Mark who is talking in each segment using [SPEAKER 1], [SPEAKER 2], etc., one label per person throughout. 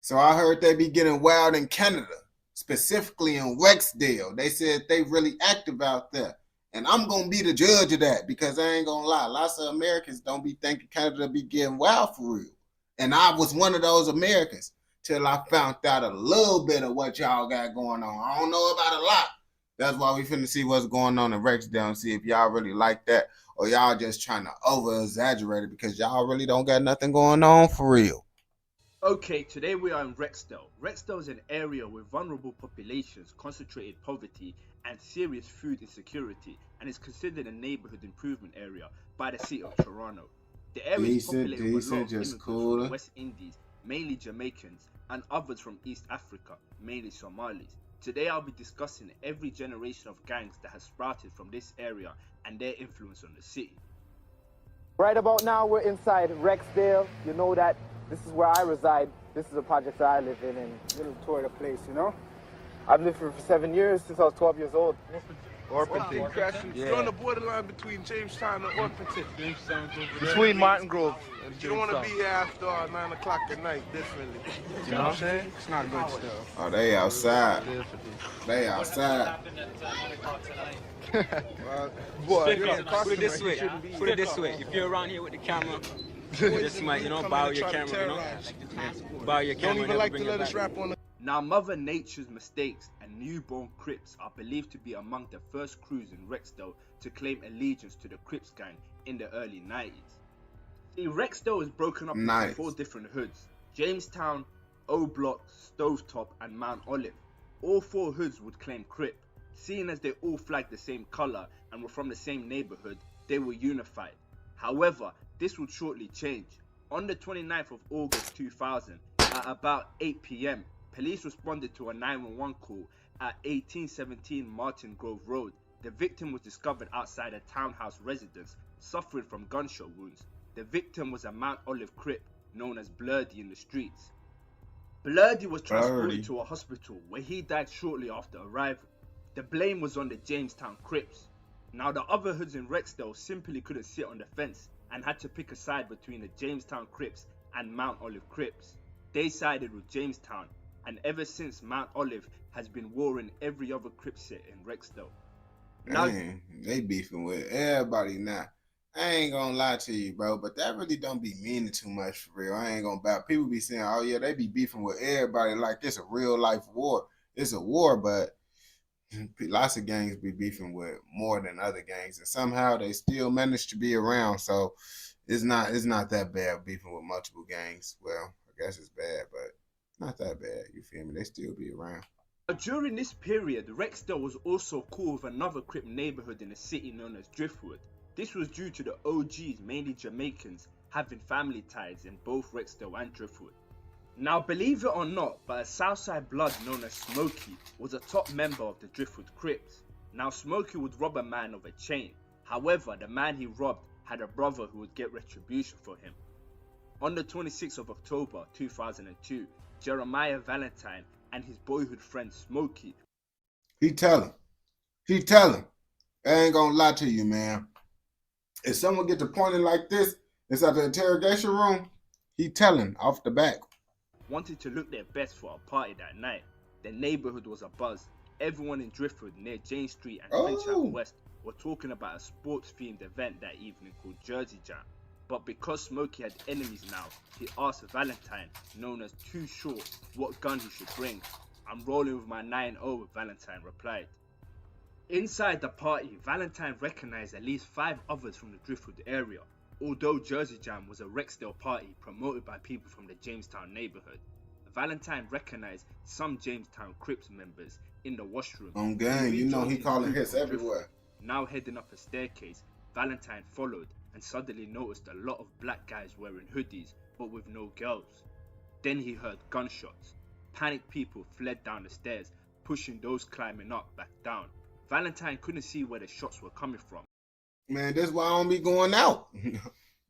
[SPEAKER 1] So I heard they be getting wild in Canada, specifically in Rexdale. They said they really active out there. And I'm going to be the judge of that because I ain't going to lie. Lots of Americans don't be thinking Canada be getting wild for real. And I was one of those Americans till I found out a little bit of what y'all got going on. I don't know about a lot. That's why we finna see what's going on in Rexdale and see if y'all really like that or y'all just trying to over-exaggerate it because y'all really don't got nothing going on for real.
[SPEAKER 2] Okay, today we are in Rexdale. Rexdale is an area with vulnerable populations, concentrated poverty, and serious food insecurity, and is considered a neighborhood improvement area by the city of Toronto. The area is populated with a lot of immigrants from the West Indies, mainly Jamaicans, and others from East Africa, mainly Somalis. Today I'll be discussing every generation of gangs that has sprouted from this area and their influence on the city.
[SPEAKER 3] Right about now we're inside Rexdale. You know that this is where I reside. This is the project that I live in, and a little tour of the place, you know? I've lived here for 7 years, since I was 12 years old.
[SPEAKER 4] Orpington.
[SPEAKER 5] Yeah. You're on the borderline between Jamestown and Orpington.
[SPEAKER 4] Between Martin Grove and
[SPEAKER 5] You don't want to be here after 9 o'clock at night, definitely.
[SPEAKER 4] You know what I'm saying? It's not good stuff.
[SPEAKER 1] Oh, they outside. They outside.
[SPEAKER 4] Boy,
[SPEAKER 6] Put it this way. Put it this way. If you're around here with the camera, just might, bow your camera, bow your camera.
[SPEAKER 5] Don't even like to let us rap on the...
[SPEAKER 2] Now, Mother Nature's mistakes and newborn Crips are believed to be among the first crews in Rexdale to claim allegiance to the Crips gang in the early 90s. See, Rexdale is broken up into 4 different hoods: Jamestown, O-Block, Stovetop, and Mount Olive. All 4 hoods would claim Crip. Seeing as they all flagged the same colour and were from the same neighbourhood, they were unified. However, this would shortly change. On the 29th of August 2000, at about 8 PM, police responded to a 911 call at 1817 Martin Grove Road. The victim was discovered outside a townhouse residence, suffering from gunshot wounds. The victim was a Mount Olive Crip, known as Blurdy in the streets. Blurdy was transported to a hospital where he died shortly after arrival. The blame was on the Jamestown Crips. Now, the other hoods in Rexdale simply couldn't sit on the fence and had to pick a side between the Jamestown Crips and Mount Olive Crips. They sided with Jamestown, and ever since, Mount Olive has been warring every other Crip set in Rexdale.
[SPEAKER 1] Now, they beefing with everybody now. I ain't gonna lie to you, bro, but that really don't be meaning too much for real. I ain't gonna bat. People be saying, oh yeah, they be beefing with everybody like it's a real life war. It's a war, but lots of gangs be beefing with more than other gangs, and somehow they still manage to be around. So it's not that bad beefing with multiple gangs. Well, I guess it's bad, but not that bad. You feel me? They still be around.
[SPEAKER 2] During this period, Rexdale was also cool with another Crip neighborhood in the city known as Driftwood. This was due to the OGs, mainly Jamaicans, having family ties in both Rexdale and Driftwood. Now, believe it or not, but a Southside blood known as Smokey was a top member of the Driftwood Crips. Now, Smokey would rob a man of a chain. However, the man he robbed had a brother who would get retribution for him. On the 26th of October 2002, Jeremiah Valentine and his boyhood friend Smokey.
[SPEAKER 1] He tell him. I ain't gonna lie to you, man. If someone get to pointing like this inside the interrogation room, he telling off the back.
[SPEAKER 2] Wanted to look their best for a party that night. The neighborhood was abuzz. Everyone in Driftwood near Jane Street and Finch Ave West were talking about a sports-themed event that evening called Jersey Jam. But because Smokey had enemies now, he asked Valentine, known as Too Short, what gun he should bring. I'm rolling with my 9-0, Valentine replied. Inside the party, Valentine recognized at least 5 others from the Driftwood area. Although Jersey Jam was a Rexdale party promoted by people from the Jamestown neighborhood, Valentine recognized some Jamestown Crips members in the washroom.
[SPEAKER 1] On gang, you know he calling hits everywhere.
[SPEAKER 2] Now heading up a staircase, Valentine followed and suddenly noticed a lot of black guys wearing hoodies but with no girls. Then he heard gunshots. Panicked people fled down the stairs, pushing those climbing up back down. Valentine couldn't see where the shots were coming from.
[SPEAKER 1] Man, that's why I don't be going out.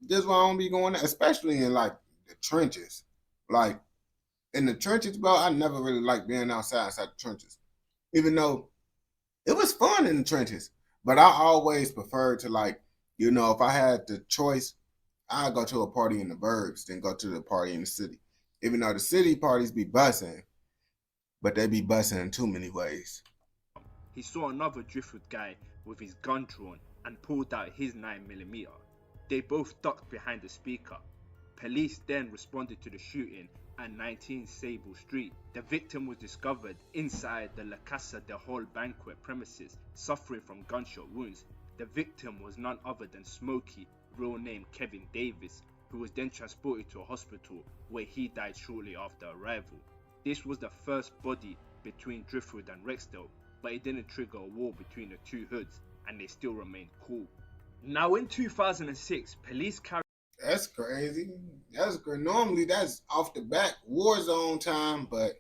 [SPEAKER 1] That's why I don't be going out, especially in like the trenches. Like in the trenches, bro, I never really liked being outside the trenches. Even though it was fun in the trenches. But I always preferred to, like, you know, if I had the choice, I'd go to a party in the burbs than go to the party in the city. Even though the city parties be bussing, but they be bussing in too many ways.
[SPEAKER 2] He saw another Driftwood guy with his gun drawn and pulled out his 9mm. They both ducked behind the speaker. Police then responded to the shooting at 19 Sable Street. The victim was discovered inside the La Casa de Hall banquet premises, suffering from gunshot wounds. The victim was none other than Smokey, real name Kevin Davis, who was then transported to a hospital where he died shortly after arrival. This was the first body between Driftwood and Rexdale, but it didn't trigger a war between the two hoods, and they still remained cool. Now in 2006, police carried...
[SPEAKER 1] That's crazy. Normally that's off the bat war zone time, but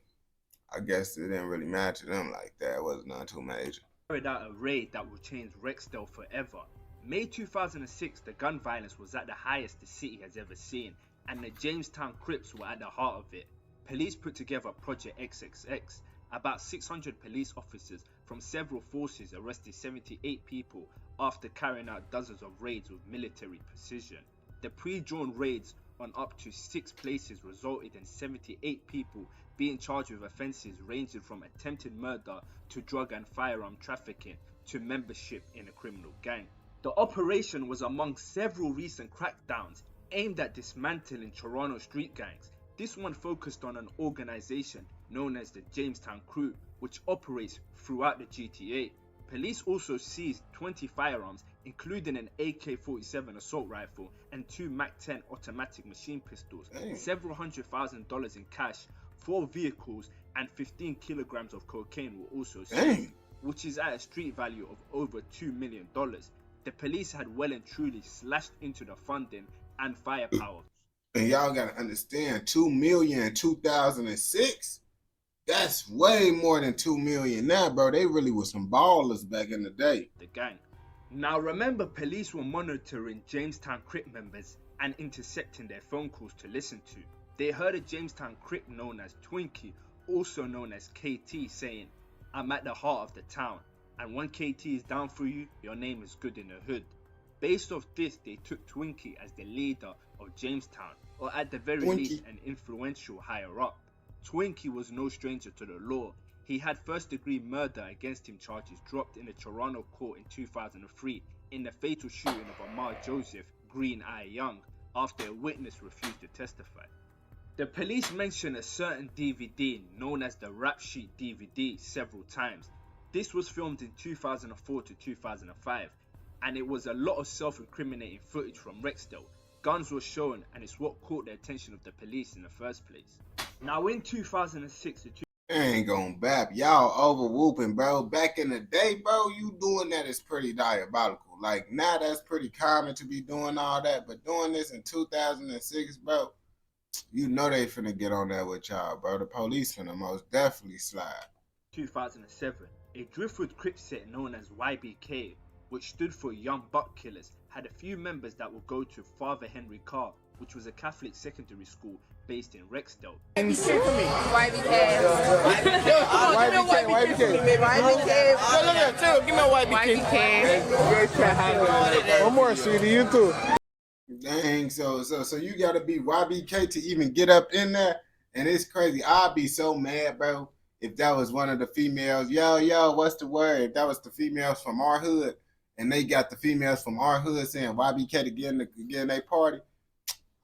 [SPEAKER 1] I guess it didn't really matter to them like that. It was not too major.
[SPEAKER 2] Carried out a raid that would change Rexdale forever. May 2006, the gun violence was at the highest the city has ever seen, and the Jamestown Crips were at the heart of it. Police put together Project XXX. About 600 police officers from several forces arrested 78 people after carrying out dozens of raids with military precision. The pre-drawn raids on up to 6 places resulted in 78 people being charged with offences ranging from attempted murder to drug and firearm trafficking to membership in a criminal gang. The operation was among several recent crackdowns aimed at dismantling Toronto street gangs. This one focused on an organisation known as the Jamestown Crew, which operates throughout the GTA. Police also seized 20 firearms, including an AK-47 assault rifle and 2 MAC-10 automatic machine pistols, several $100,000 in cash, 4 vehicles, and 15 kilograms of cocaine were also seized, which is at a street value of over $2 million. The police had well and truly slashed into the funding and firepower.
[SPEAKER 1] And y'all gotta understand, $2 million in 2006? That's way more than $2 million now, bro. They really were some ballers back in the day.
[SPEAKER 2] The gang. Now remember, police were monitoring Jamestown Crip members and intercepting their phone calls to listen to. They heard a Jamestown Crip known as Twinkie, also known as KT, saying, "I'm at the heart of the town, and when KT is down for you, your name is good in the hood." Based off this, they took Twinkie as the leader of Jamestown, or at the very least an influential higher up. Twinkie was no stranger to the law. He had first-degree murder against him charges dropped in a Toronto court in 2003 in the fatal shooting of Amar Joseph Green Eye Young after a witness refused to testify. The police mentioned a certain DVD known as the Rap Sheet DVD several times. This was filmed in 2004 to 2005, and it was a lot of self-incriminating footage from Rexdale. Guns were shown, and it's what caught the attention of the police in the first place. Now in 2006 to
[SPEAKER 1] ain't gonna bap. Y'all over whooping, bro. Back in the day, bro, you doing that is pretty diabolical. Like, now that's pretty common to be doing all that, but doing this in 2006, bro, you know they finna get on that with y'all, bro. The police finna most definitely slide.
[SPEAKER 2] 2007, a Driftwood Crips set known as YBK, which stood for Young Buck Killers, had a few members that would go to Father Henry Carr, which was a Catholic secondary school based in Rexdale.
[SPEAKER 7] YBK. Give me a YBK.
[SPEAKER 5] One more, sweetie, you too.
[SPEAKER 1] Dang, so you gotta be YBK to even get up in there, and it's crazy. I'd be so mad, bro, if that was one of the females. Yo, what's the word? If that was the females from our hood, and they got the females from our hood saying YBK to get in their party,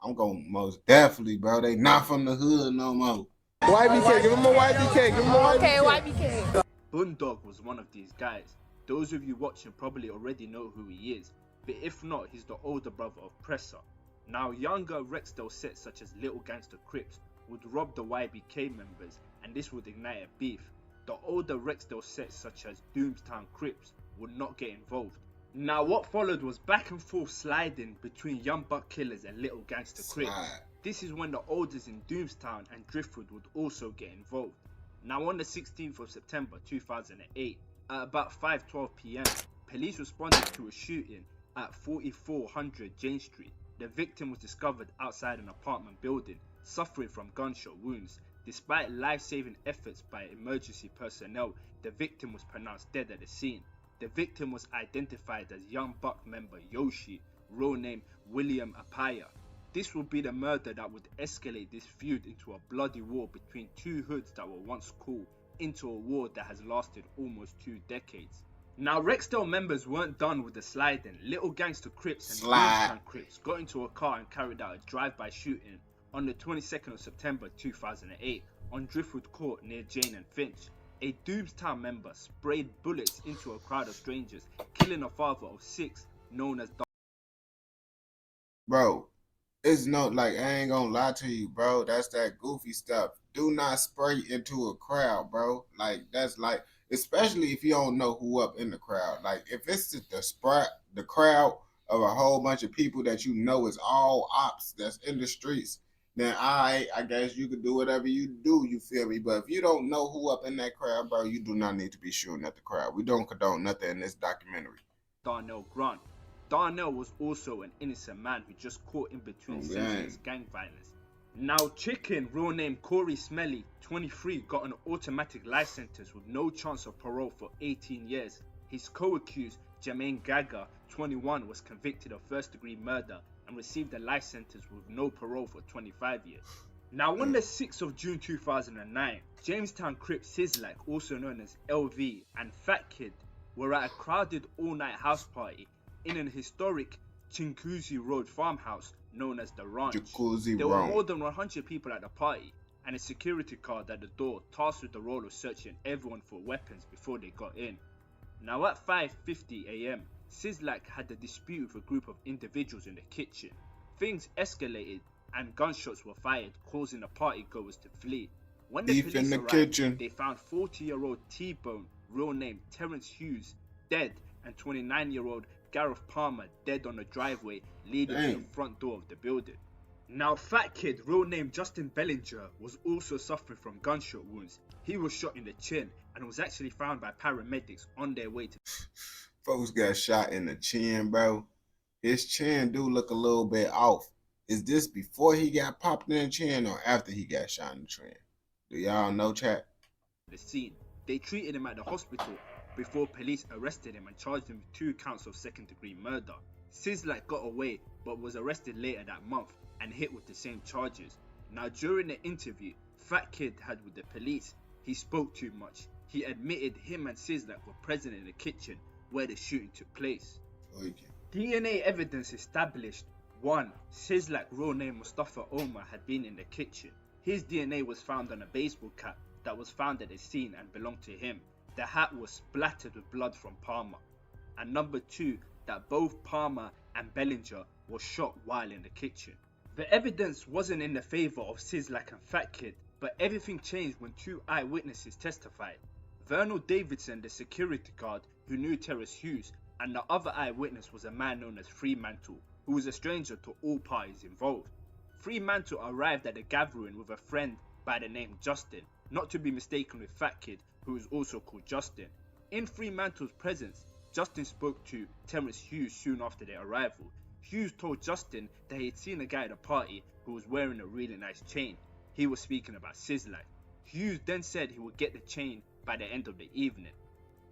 [SPEAKER 1] I'm going most definitely, bro. They not from the hood no more.
[SPEAKER 5] YBK, give him a YBK. Give him a YBK.
[SPEAKER 7] Okay, YBK.
[SPEAKER 2] Bundog was one of these guys. Those of you watching probably already know who he is, but if not, he's the older brother of Pressa. Now, younger Rexdale sets such as Little Gangster Crips would rob the YBK members, and this would ignite a beef. The older Rexdale sets such as Doomstown Crips would not get involved. Now what followed was back and forth sliding between Young Buck Killers and Little Gangster Crips. This is when the olders in Doomstown and Driftwood would also get involved. Now on the 16th of September 2008, at about 5:12 PM, police responded to a shooting at 4400 Jane Street. The victim was discovered outside an apartment building, suffering from gunshot wounds. Despite life-saving efforts by emergency personnel, the victim was pronounced dead at the scene. The victim was identified as Young Buck member Yoshi, real name William Apaya. This would be the murder that would escalate this feud into a bloody war between two hoods that were once cool, into a war that has lasted almost 2 decades. Now, Rexdale members weren't done with the sliding. Little gangster Crips and Jamestown Crips got into a car and carried out a drive-by shooting on the 22nd of September 2008 on Driftwood Court near Jane and Finch. A Jamestown member sprayed bullets into a crowd of strangers, killing a father of 6 known as
[SPEAKER 1] Bro, it's no, like, I ain't gonna lie to you, bro. That's that goofy stuff. Do not spray into a crowd, bro. Like, that's like, especially if you don't know who up in the crowd. Like, if it's the crowd of a whole bunch of people that you know is all ops that's in the streets, then I guess you could do whatever you do, you feel me? But if you don't know who up in that crowd, bro, you do not need to be shooting at the crowd. We don't condone nothing in this documentary.
[SPEAKER 2] Darnell Grant. Darnell was also an innocent man who just caught in between senseless gang violence. Now, Chicken, real name Corey Smelly, 23, got an automatic life sentence with no chance of parole for 18 years. His co-accused, Jermaine Gaga, 21, was convicted of first-degree murder and received a life sentence with no parole for 25 years. Now, on the 6th of June 2009, Jamestown Crip Sizzlack, also known as LV, and Fat Kid were at a crowded all-night house party in an historic Chinguzi Road farmhouse known as the Ranch. There were more than 100 people at the party, and a security guard at the door tasked with the role of searching everyone for weapons before they got in. Now at 5:50 AM, Sizzlack had a dispute with a group of individuals in the kitchen. Things escalated and gunshots were fired, causing the party goers to flee. When the police arrived, they found 40-year-old T-Bone, real name Terrence Hughes, dead, and 29-year-old Gareth Palmer dead on the driveway leading to the front door of the building. Now, Fat Kid, real name Justin Bellinger, was also suffering from gunshot wounds. He was shot in the chin and was actually found by paramedics on their way to...
[SPEAKER 1] Folks got shot in the chin, bro. His chin do look a little bit off. Is this before he got popped in the chin or after he got shot in the chin? Do y'all know, chat?
[SPEAKER 2] The scene. They treated him at the hospital before police arrested him and charged him with 2 counts of second-degree murder. Sizzlack got away but was arrested later that month and hit with the same charges. Now, during the interview Fat Kid had with the police, he spoke too much. He admitted him and Sizzlack were present in the kitchen where the shooting took place. DNA evidence established 1. Sizzlack, real name Mustafa Omar, had been in the kitchen. His DNA was found on a baseball cap that was found at the scene and belonged to him. The hat was splattered with blood from Palmer. And number 2, that both Palmer and Bellinger were shot while in the kitchen. The evidence wasn't in the favour of Sizzlack and Fat Kid, but everything changed when 2 eyewitnesses testified. Vernal Davidson, the security guard who knew Terrence Hughes, and the other eyewitness was a man known as Fremantle, who was a stranger to all parties involved. Fremantle arrived at the gathering with a friend by the name Justin, not to be mistaken with Fat Kid, who was also called Justin. In Fremantle's presence, Justin spoke to Terrence Hughes soon after their arrival. Hughes told Justin that he had seen a guy at a party who was wearing a really nice chain. He was speaking about Sizzlack. Hughes then said he would get the chain by the end of the evening.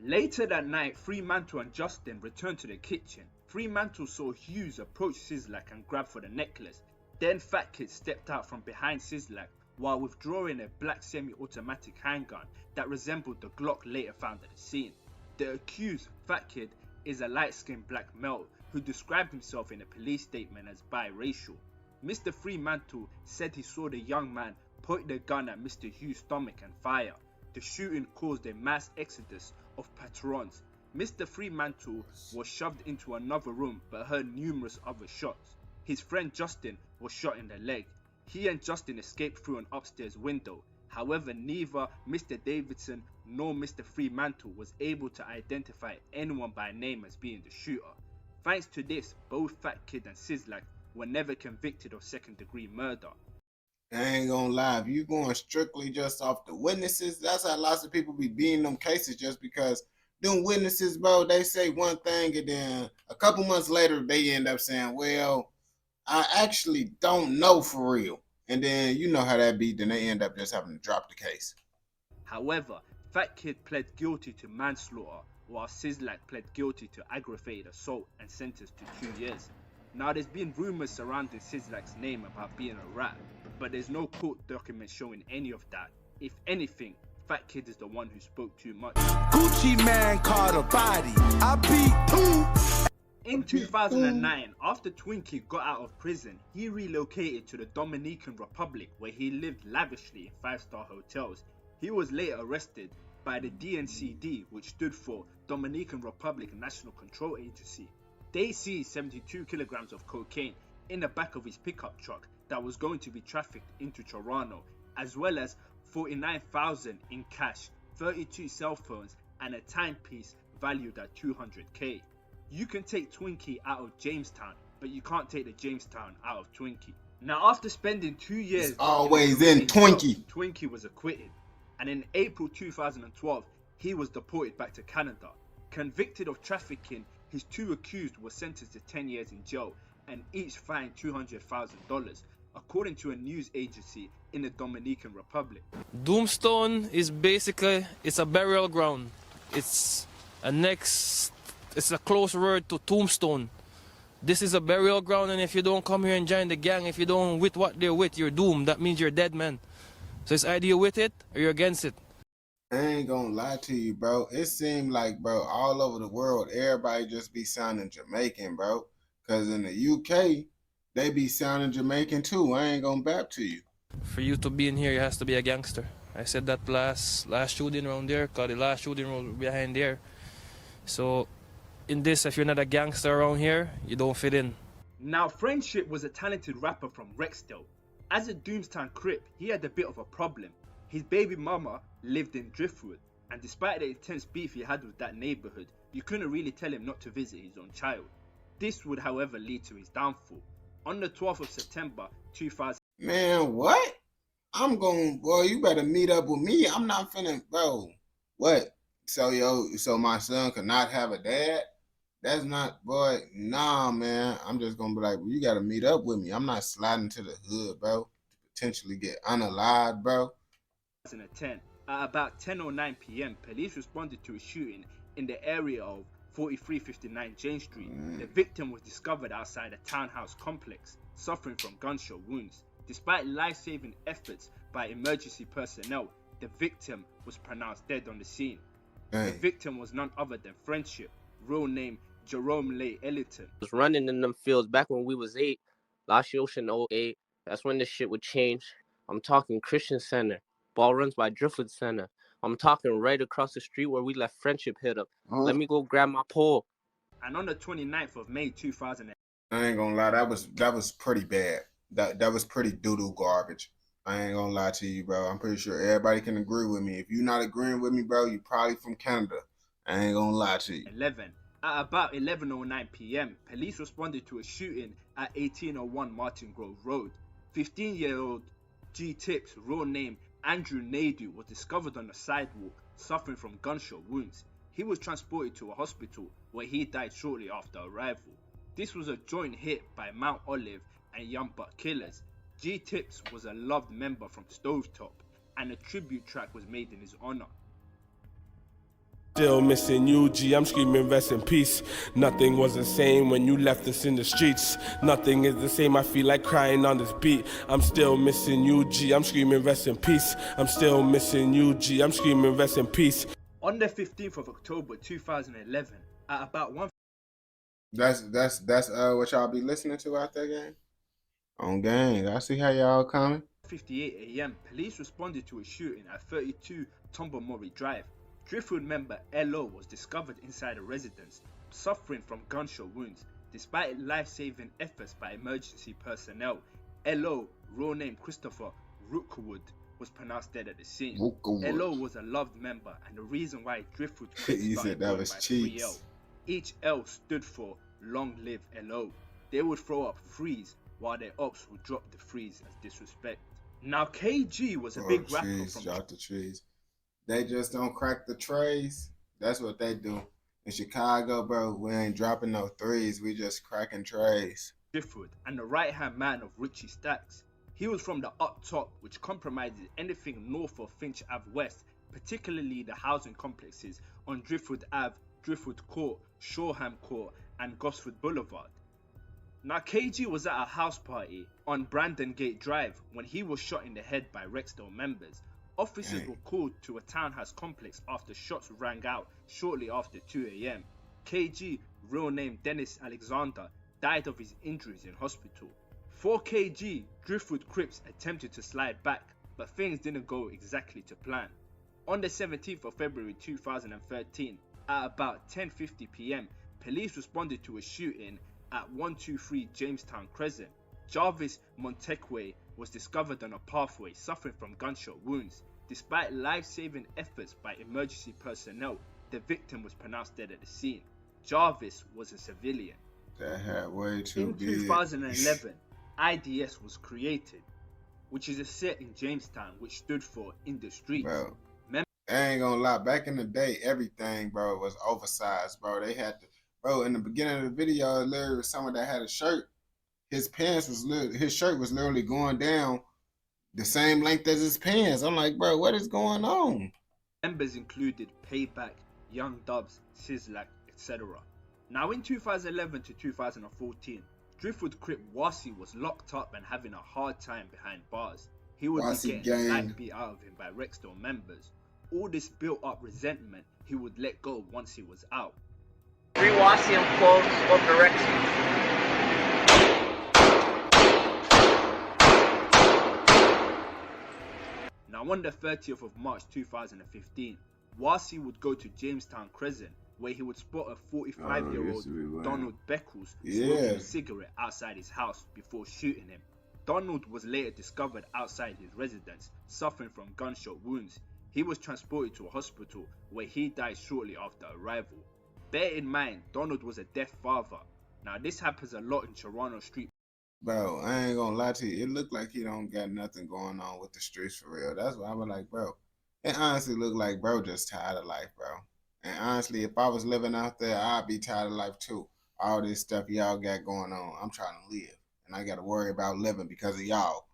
[SPEAKER 2] Later that night, Fremantle and Justin returned to the kitchen. Fremantle saw Hughes approach Sizzlack and grab for the necklace. Then Fat Kid stepped out from behind Sizzlack while withdrawing a black semi-automatic handgun that resembled the Glock later found at the scene. The accused, Fat Kid, is a light-skinned black male who described himself in a police statement as biracial. Mr. Fremantle said he saw the young man point the gun at Mr. Hughes' stomach and fire. The shooting caused a mass exodus of patrons. Mr. Fremantle was shoved into another room but heard numerous other shots. His friend Justin was shot in the leg. He and Justin escaped through an upstairs window. However, neither Mr. Davidson nor Mr. Fremantle was able to identify anyone by name as being the shooter. Thanks to this, both Fat Kid and Sizzlack were never convicted of second-degree murder.
[SPEAKER 1] I ain't gonna lie, if you going strictly just off the witnesses, that's how lots of people be beating them cases, just because them witnesses, bro, they say one thing and then a couple months later they end up saying, well, I actually don't know for real. And then you know how that be, then they end up just having to drop the case.
[SPEAKER 2] However, Fat Kid pled guilty to manslaughter, while Sizzlack pled guilty to aggravated assault and sentenced to 2 years. Now, there's been rumors surrounding Sislak's name about being a rat, but there's no court documents showing any of that. If anything, Fat Kid is the one who spoke too much.
[SPEAKER 8] Gucci man caught a body. I beat two.
[SPEAKER 2] In 2009, after Twinkie got out of prison, he relocated to the Dominican Republic where he lived lavishly in 5-star hotels. He was later arrested by the DNCD, which stood for Dominican Republic National Control Agency. They seized 72 kilograms of cocaine in the back of his pickup truck that was going to be trafficked into Toronto, as well as 49,000 in cash, 32 cell phones, and a timepiece valued at 200k. You can take Twinkie out of Jamestown, but you can't take the Jamestown out of Twinkie. Now, after spending 2 years
[SPEAKER 1] always in Twinkie,
[SPEAKER 2] Twinkie was acquitted, and in April 2012, he was deported back to Canada. Convicted of trafficking, his two accused were sentenced to 10 years in jail and each fined $200,000, according to a news agency in the Dominican Republic.
[SPEAKER 9] Doomstone is basically, it's a burial ground. It's a close word to tombstone. This is a burial ground, and if you don't come here and join the gang, if you don't with what they're with, you're doomed. That means you're dead, man. So it's either you're with it or you're against it.
[SPEAKER 1] I ain't gonna lie to you, bro. It seemed like, bro, all over the world, everybody just be sounding Jamaican, bro. Because in the UK, they be sounding Jamaican too. I ain't gonna bap to you.
[SPEAKER 9] For you to be in here, you has to be a gangster. I said that last shooting around there, because the last shooting was behind there. So in this, if you're not a gangster around here, you don't fit in.
[SPEAKER 2] Now, Friendship was a talented rapper from Rexdale. As a Jamestown Crip, he had a bit of a problem. His baby mama lived in Driftwood, and despite the intense beef he had with that neighborhood, you couldn't really tell him not to visit his own child. This would, however, lead to his downfall. On the 12th of September 2000.
[SPEAKER 1] Man, what? Boy, you better meet up with me. I'm not finna, bro. What? So my son could not have a dad? That's not, boy, nah, man. I'm just gonna be like, well, you gotta meet up with me. I'm not sliding to the hood, bro, to potentially get unalived, bro.
[SPEAKER 2] 2010, at about 10:09 p.m, police responded to a shooting in the area of 4359 Jane Street. The victim was discovered outside a townhouse complex, suffering from gunshot wounds. Despite life-saving efforts by emergency personnel, the victim was pronounced dead on the scene. The victim was none other than Friendship, real name Jerome Leigh Ellington.
[SPEAKER 10] Was running in them fields back when we was 8, last year in 08. That's when this shit would change. I'm talking Christian Center, ball runs by Driftwood Center. I'm talking right across the street where we let Friendship hit up. Let me go grab my pole.
[SPEAKER 2] And on the 29th of May 2000,
[SPEAKER 1] I ain't gonna lie, that was pretty bad. That was pretty doo-doo garbage. I ain't gonna lie to you, bro. I'm pretty sure everybody can agree with me. If you're not agreeing with me, bro, you probably from Canada. I ain't gonna lie to you.
[SPEAKER 2] 11. At about 11:09 p.m, police responded to a shooting at 1801 Martin Grove Road. 15-year-old G Tips, real name Andrew Naidu, was discovered on the sidewalk suffering from gunshot wounds. He was transported to a hospital where he died shortly after arrival. This was a joint hit by Mount Olive and Young Buck Killers. G Tips was a loved member from Stovetop, and a tribute track was made in his honor.
[SPEAKER 8] Still missing you, G. I'm screaming rest in peace. Nothing was the same when you left us in the streets. Nothing is the same, I feel like crying on this beat. I'm still missing you, G. I'm screaming rest in peace. I'm still missing you, G. I'm screaming rest in peace.
[SPEAKER 2] On the 15th of October 2011, at about 1.
[SPEAKER 1] That's what y'all be listening to out there, gang? On gang, I see how y'all coming.
[SPEAKER 2] 58 a.m, police responded to a shooting at 32 Tombamori Drive. Driftwood member L.O. was discovered inside a residence, suffering from gunshot wounds. Despite life-saving efforts by emergency personnel, L.O., real name Christopher Rookwood, was pronounced dead at the scene. L.O. was a loved member, and the reason why Driftwood Crips started going by 3L. Each L stood for Long Live L.O. They would throw up freeze, while their ops would drop the freeze as disrespect. Now KG was a big rapper from...
[SPEAKER 1] Drop the trees. They just don't crack the trays. That's what they do. In Chicago, bro, we ain't dropping no threes. We just cracking trays.
[SPEAKER 2] Driftwood, and the right-hand man of Richie Stacks. He was from the up top, which compromises anything north of Finch Ave West, particularly the housing complexes on Driftwood Ave, Driftwood Court, Shoreham Court, and Gosford Boulevard. Now KG was at a house party on Brandon Gate Drive when he was shot in the head by Rexdale members. Officers were called to a townhouse complex after shots rang out shortly after 2 a.m. KG, real name Dennis Alexander, died of his injuries in hospital. For KG, Driftwood Crips attempted to slide back, but things didn't go exactly to plan. On the 17th of February 2013, at about 10:50 p.m, police responded to a shooting at 123 Jamestown Crescent. Jarvis Monteque was discovered on a pathway suffering from gunshot wounds. Despite life-saving efforts by emergency personnel, the victim was pronounced dead at the scene. Jarvis was a civilian.
[SPEAKER 1] That had way too
[SPEAKER 2] In
[SPEAKER 1] big.
[SPEAKER 2] 2011, IDS was created, which is a set in Jamestown which stood for In the Streets.
[SPEAKER 1] Bro, I ain't gonna lie, back in the day, everything, bro, was oversized, bro. They had to, bro, in the beginning of the video, literally was someone that had a shirt. His shirt was literally going down the same length as his pants. I'm like, bro, what is going on?
[SPEAKER 2] Members included Payback, Young Dubs, Sizzlack, etc. Now in 2011 to 2014, Driftwood Crip Wasi was locked up and having a hard time behind bars. He would be getting the life beat out of him by Rexdale members. All this built up resentment he would let go once he was out.
[SPEAKER 10] Free Wasi and quotes of the Rexdale.
[SPEAKER 2] Now on the 30th of March 2015, Wasi would go to Jamestown Crescent, where he would spot a 45-year-old Donald Beckles smoking a cigarette outside his house before shooting him. Donald was later discovered outside his residence, suffering from gunshot wounds. He was transported to a hospital where he died shortly after arrival. Bear in mind, Donald was a deaf father. Now this happens a lot in Toronto street.
[SPEAKER 1] Bro, I ain't gonna lie to you. It looked like he don't got nothing going on with the streets for real. That's why I was like, bro. It honestly looked like bro just tired of life, bro. And honestly, if I was living out there, I'd be tired of life too. All this stuff y'all got going on. I'm trying to live. And I gotta worry about living because of y'all.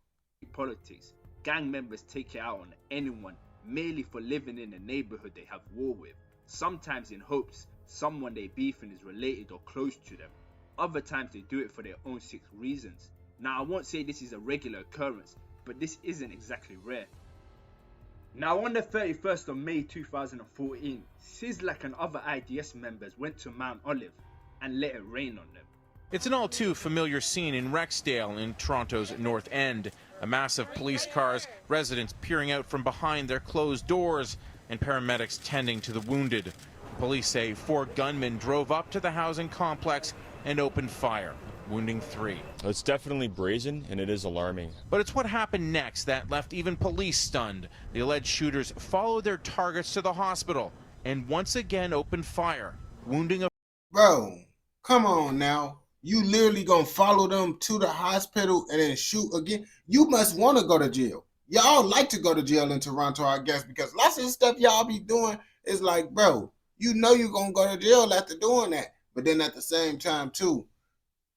[SPEAKER 2] Politics. Gang members take it out on anyone merely for living in a neighborhood they have war with. Sometimes in hopes someone they beefing is related or close to them. Other times they do it for their own sick reasons. Now I won't say this is a regular occurrence, but this isn't exactly rare. Now on the 31st of May 2014, Sizzlack and other IDS members went to Mount Olive and let it rain on them.
[SPEAKER 11] It's an all too familiar scene in Rexdale in Toronto's North End. A mass of police cars, residents peering out from behind their closed doors, and paramedics tending to the wounded. Police say 4 gunmen drove up to the housing complex and opened fire, wounding 3.
[SPEAKER 12] It's definitely brazen and it is alarming.
[SPEAKER 11] But it's what happened next that left even police stunned. The alleged shooters followed their targets to the hospital and once again opened fire, wounding a...
[SPEAKER 1] Bro, come on now. You literally gonna follow them to the hospital and then shoot again? You must want to go to jail. Y'all like to go to jail in Toronto, I guess, because lots of the stuff y'all be doing is like, bro, you know you're gonna go to jail after doing that. But then at the same time, too,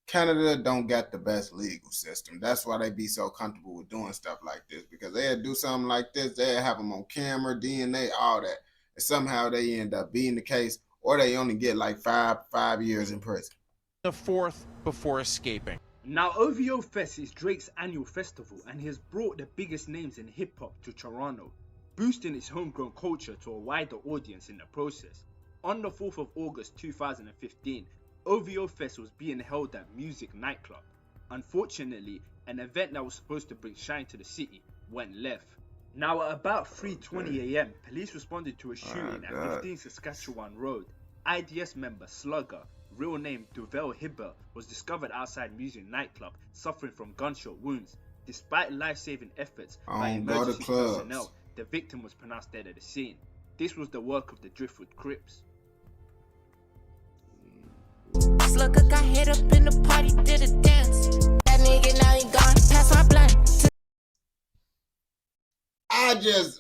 [SPEAKER 1] Canada don't got the best legal system. That's why they be so comfortable with doing stuff like this, because they'll do something like this, they'll have them on camera, DNA, all that. And somehow they end up being the case, or they only get like five years in prison.
[SPEAKER 11] The 4th before escaping.
[SPEAKER 2] Now OVO Fest is Drake's annual festival and he has brought the biggest names in hip-hop to Toronto, boosting its homegrown culture to a wider audience in the process. On the 4th of August 2015, OVO Fest was being held at Music Nightclub. Unfortunately, an event that was supposed to bring shine to the city went left. Now at about 3:20 AM, police responded to a shooting at 15 Saskatchewan Road. IDS member Slugger, real name Duvel Hibber, was discovered outside Music Nightclub suffering from gunshot wounds. Despite life-saving efforts by emergency personnel, the victim was pronounced dead at the scene. This was the work of the Driftwood Crips.
[SPEAKER 13] Slugger got hit up in the party, did a dance. That nigga now he gone, pass my blunt.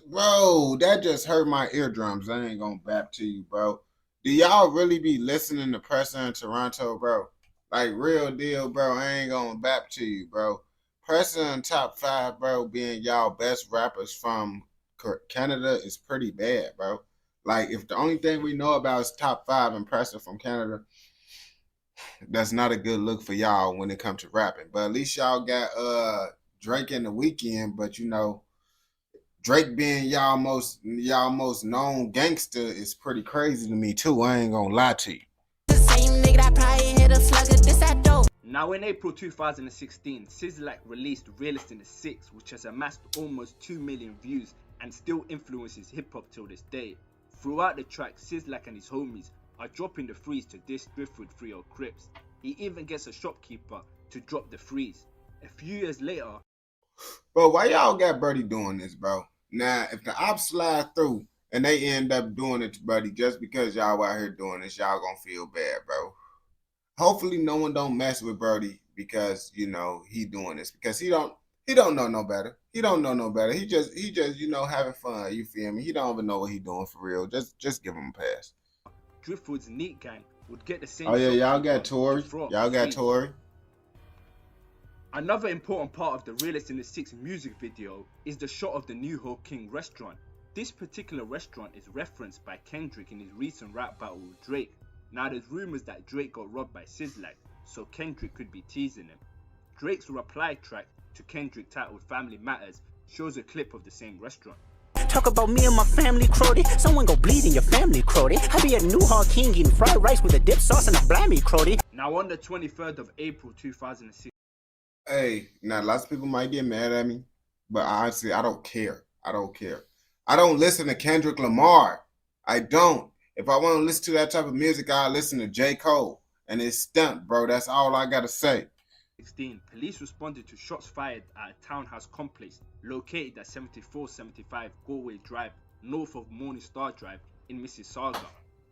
[SPEAKER 1] Bro, that just hurt my eardrums. I ain't gonna bap to you, bro. Do y'all really be listening to Pressa in Toronto, bro? Like, real deal, bro. I ain't gonna bap to you, bro. Pressa in top 5, bro, being y'all best rappers from Canada is pretty bad, bro. Like, if the only thing we know about is top 5 and Pressa from Canada, that's not a good look for y'all when it comes to rapping. But at least y'all got Drake in the weekend. But you know, Drake being y'all most known gangster is pretty crazy to me too. I ain't gonna lie to you.
[SPEAKER 2] Now in April 2016, Sizzlack released Realist in the Six, which has amassed almost 2 million views and still influences hip hop till this day. Throughout the track, Sizzlack and his homies are dropping the freeze to diss Driftwood Crips. He even gets a shopkeeper to drop the freeze. A few years later,
[SPEAKER 1] bro, why y'all got Birdie doing this, bro? Now, if the ops slide through and they end up doing it to Birdie just because y'all out here doing this, y'all gonna feel bad, bro. Hopefully no one don't mess with Birdie because, you know, he doing this because he don't know no better. He don't know no better. He just, you know, having fun. You feel me? He don't even know what he doing for real. Just give him a pass.
[SPEAKER 2] Driftwood's Neat Gang would get the same.
[SPEAKER 1] Oh yeah, y'all got Tory. Y'all got Tory.
[SPEAKER 2] Another important part of the Realist in the Six music video is the shot of the New Hope King restaurant. This particular restaurant is referenced by Kendrick in his recent rap battle with Drake. Now there's rumors that Drake got robbed by Sizzlack, so Kendrick could be teasing him. Drake's reply track to Kendrick titled Family Matters shows a clip of the same restaurant.
[SPEAKER 14] Talk about me and my family, Crody. Someone go bleed in your family, Crody. I be at New Hall King eating fried rice with a dip sauce and a blammy, Crody.
[SPEAKER 2] Now on the 23rd of April 2006.
[SPEAKER 1] Hey, now lots of people might get mad at me, but honestly, I don't care. I don't care. I don't listen to Kendrick Lamar. I don't. If I want to listen to that type of music, I listen to J. Cole. And it's stunt, bro. That's all I got to say.
[SPEAKER 2] 16, police responded to shots fired at a townhouse complex located at 7475 Galway Drive, north of Morningstar Drive in Mississauga.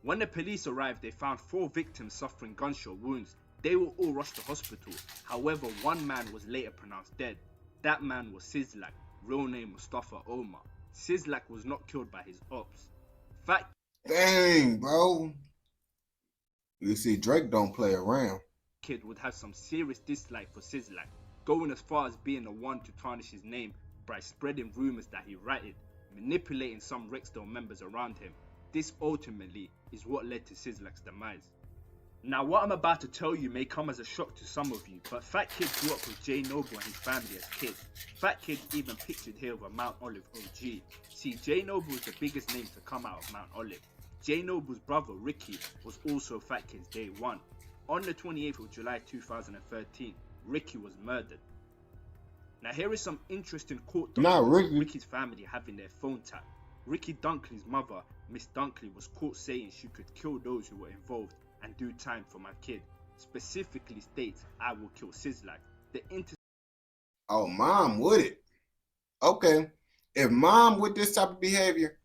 [SPEAKER 2] When the police arrived, they found 4 victims suffering gunshot wounds. They were all rushed to hospital. However, one man was later pronounced dead. That man was Sizzlack, real name Mustafa Omar. Sizzlack was not killed by his ops. Fact.
[SPEAKER 1] Dang, bro. You see, Drake don't play around.
[SPEAKER 2] Kid would have some serious dislike for Sizzlack, going as far as being the one to tarnish his name by spreading rumors that he ratted, manipulating some Rexdale members around him. This ultimately is what led to Sizzlack's demise. Now what I'm about to tell you may come as a shock to some of you, but Fat Kid grew up with Jay Noble and his family as kids. Fat Kid even pictured here with a Mount Olive OG. See, Jay Noble is the biggest name to come out of Mount Olive. Jay Noble's brother Ricky was also Fat Kid's day one. On the 28th of July 2013, Ricky was murdered. Now here is some interesting court documents of Ricky's family having their phone tapped. Ricky Dunkley's mother, Miss Dunkley, was caught saying she could kill those who were involved and do time for my kid. Specifically states, I will kill Sizzlack.
[SPEAKER 1] Oh, mom would it? Okay. If mom with this type of behavior,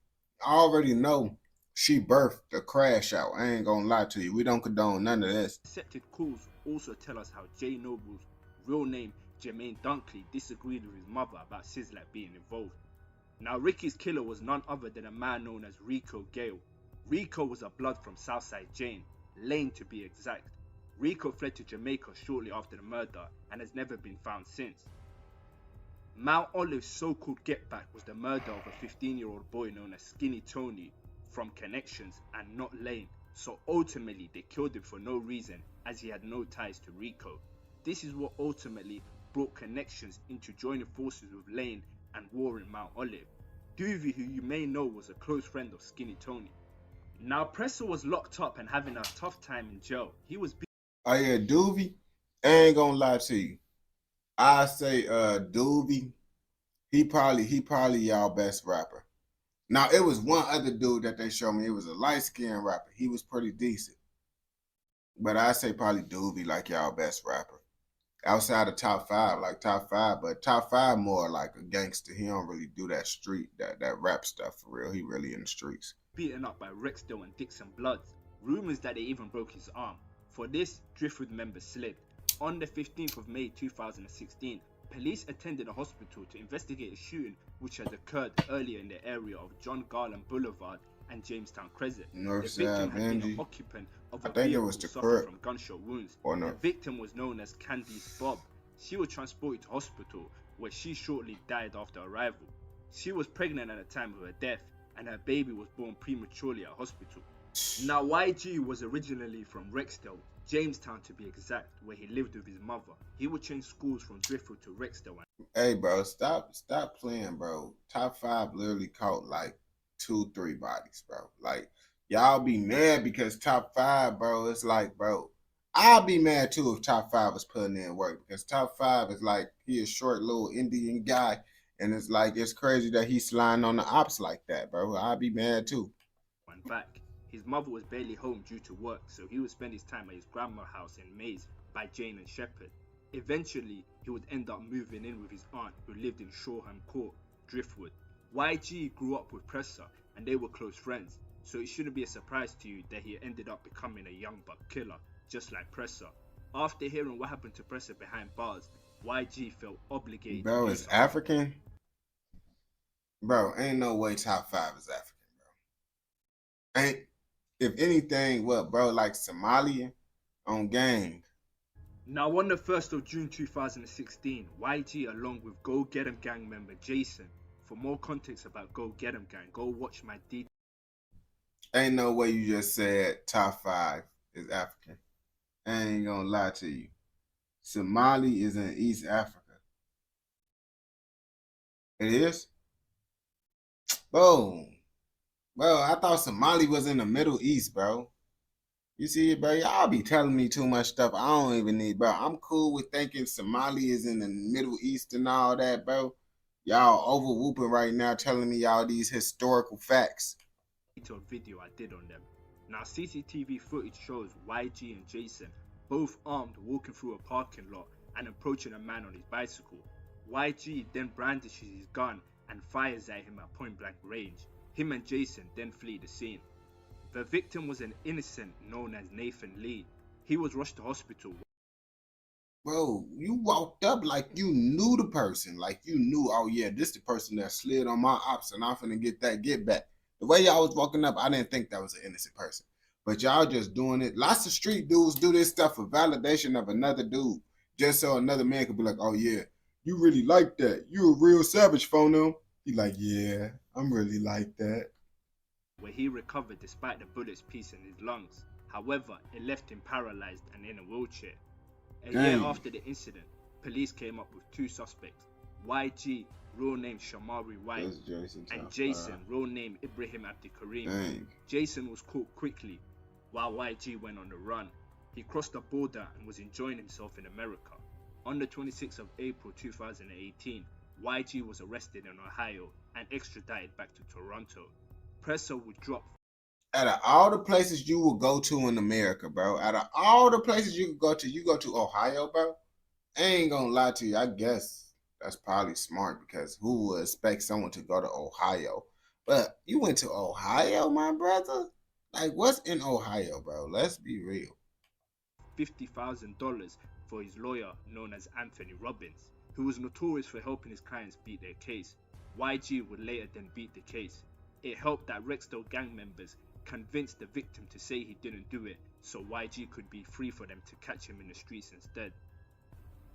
[SPEAKER 1] I already know she birthed a crash out. I ain't gonna lie to you. We don't condone none of this.
[SPEAKER 2] Accepted calls also tell us how Jay Noble's real name, Jermaine Dunkley, disagreed with his mother about Sizzlack being involved. Now Ricky's killer was none other than a man known as Rico Gale. Rico was a blood from Southside Jane, Lane to be exact. Rico fled to Jamaica shortly after the murder and has never been found since. Mount Olive's so-called get back was the murder of a 15-year-old boy known as Skinny Tony from Connections and not Lane, so ultimately they killed him for no reason as he had no ties to Rico. This is what ultimately brought Connections into joining forces with Lane and warring Mount Olive. Doovie, who you may know, was a close friend of Skinny Tony. Now Pressa was locked up and having a tough time in jail. He was
[SPEAKER 1] oh yeah, Doovie, I ain't gonna lie to you. I say Doovie, he probably y'all best rapper. Now it was one other dude that they showed me. It was a light-skinned rapper. He was pretty decent. But I say probably Doovie like y'all best rapper. Outside of top 5, like top 5, but top 5 more like a gangster. He don't really do that street, that rap stuff for real. He really in the streets.
[SPEAKER 2] Beaten up by Rexdale and Dixon Bloods. Rumors that they even broke his arm. For this, Driftwood members slid. On the 15th of May 2016, police attended a hospital to investigate a shooting which had occurred earlier in the area of John Garland Boulevard and Jamestown Crescent. The victim had been an occupant of a vehicle suffering from gunshot wounds. The victim was known as Candice Bob. She was transported to hospital where she shortly died after arrival. She was pregnant at the time of her death and her baby was born prematurely at hospital. Now YG was originally from Rexdale. Jamestown to be exact, where he lived with his mother. He would change schools from Driftwood to Rexdale.
[SPEAKER 1] Hey, bro, stop playing, bro. Top 5 literally caught like 2-3 bodies, bro. Like, y'all be mad because Top 5, bro, it's like, bro, I'll be mad too if Top 5 was putting in work, because Top 5 is like, he a short little Indian guy, and it's like, it's crazy that he's sliding on the ops like that, bro. I'll be mad too.
[SPEAKER 2] Back. His mother was barely home due to work, so he would spend his time at his grandma's house in Maze by Jane and Shepherd. Eventually, he would end up moving in with his aunt, who lived in Shoreham Court, Driftwood. YG grew up with Pressa, and they were close friends, so it shouldn't be a surprise to you that he ended up becoming a young buck killer, just like Pressa. After hearing what happened to Pressa behind bars, YG felt obligated.
[SPEAKER 1] Bro, it's African? Bro, ain't no way Top 5 is African, bro. Ain't. If anything, what, bro, like Somalia on gang.
[SPEAKER 2] Now, on the 1st of June 2016, YG, along with Go Get 'Em gang member Jason, for more context about Go Get 'Em gang, go watch my details.
[SPEAKER 1] Ain't no way you just said Top 5 is African. I ain't gonna lie to you. Somali is in East Africa. It is? Boom. Bro, I thought Somali was in the Middle East, bro. You see it, bro? Y'all be telling me too much stuff I don't even need, bro. I'm cool with thinking Somali is in the Middle East and all that, bro. Y'all over whooping right now telling me all these historical facts.
[SPEAKER 2] Video I did on them. Now, CCTV footage shows YG and Jason both armed walking through a parking lot and approaching a man on his bicycle. YG then brandishes his gun and fires at him at point blank range. Him and Jason then flee the scene. The victim was an innocent known as Nathan Lee. He was rushed to hospital.
[SPEAKER 1] Bro, you walked up like you knew the person. Like you knew, oh yeah, this the person that slid on my ops and I'm finna get that get back. The way y'all was walking up, I didn't think that was an innocent person. But y'all just doing it. Lots of street dudes do this stuff for validation of another dude. Just so another man could be like, oh yeah, you really like that. You a real savage, phono. He like, yeah, I'm really like that.
[SPEAKER 2] Where he recovered despite the bullets piecing his lungs. However, it left him paralyzed and in a wheelchair. A year after the incident, police came up with 2 suspects. YG, real name Shamari White, and Jason, real name Ibrahim Abdikarim. Jason was caught quickly while YG went on the run. He crossed the border and was enjoying himself in America. On the 26th of April 2018, YG was arrested in Ohio and extradited back to Toronto. Pressa would drop.
[SPEAKER 1] Out of all the places you will go to in America, bro, out of all the places you go to Ohio, bro. I ain't gonna lie to you. I guess that's probably smart because who would expect someone to go to Ohio? But you went to Ohio, my brother? Like, what's in Ohio, bro? Let's be real.
[SPEAKER 2] $50,000 for his lawyer known as Anthony Robbins, who was notorious for helping his clients beat their case. YG would later then beat the case. It helped that Rexdale gang members convinced the victim to say he didn't do it, so YG could be free for them to catch him in the streets instead.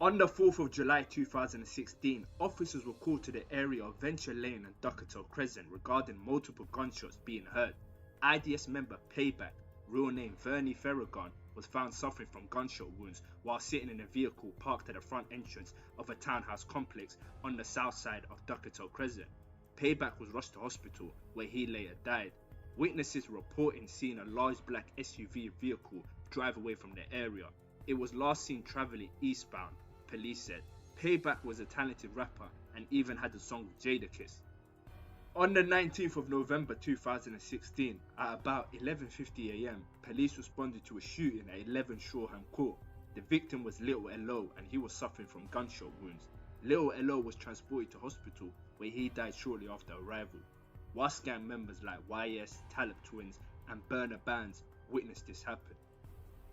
[SPEAKER 2] On the 4th of July 2016, officers were called to the area of Venture Lane and Duckertown Crescent regarding multiple gunshots being heard. IDS member Payback, real name Vernie Ferragon, was found suffering from gunshot wounds while sitting in a vehicle parked at the front entrance of a townhouse complex on the south side of Duckertown Crescent. Payback was rushed to hospital where he later died. Witnesses reporting seeing a large black SUV vehicle drive away from the area. It was last seen traveling eastbound, police said. Payback was a talented rapper and even had a song with Jadakiss. On the 19th of November 2016, at about 11:50 AM, police responded to a shooting at 11 Shoreham Court. The victim was Little L.O. and he was suffering from gunshot wounds. Little L.O. was transported to hospital where he died shortly after arrival. Wasp gang members like YS, Talib Twins and Burner Bands witnessed this happen.